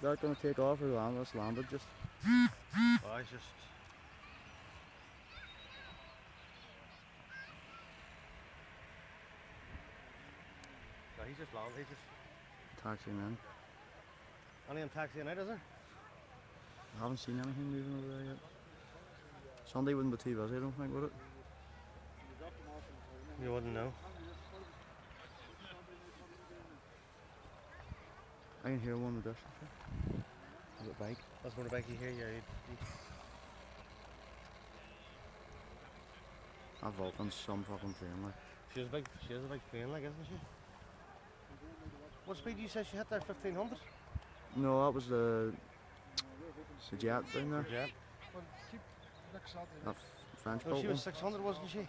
They're going to take off or land. It's landed just. Oh, he's just. No, he's just landed. He's just. Taxiing in. Only him taxiing out, is there? I haven't seen anything moving over there yet. Sunday wouldn't be too busy, I don't think, would it? You wouldn't know. I can hear one in the distance. Is it a bike? That's motorbike you hear, yeah. That Vulcan's some fucking plane, like. She has a big plane, like, isn't she? What speed do you say she hit there? 1500? No, that was the jet down there. Yeah. That French No, boat she one. was 600, wasn't she?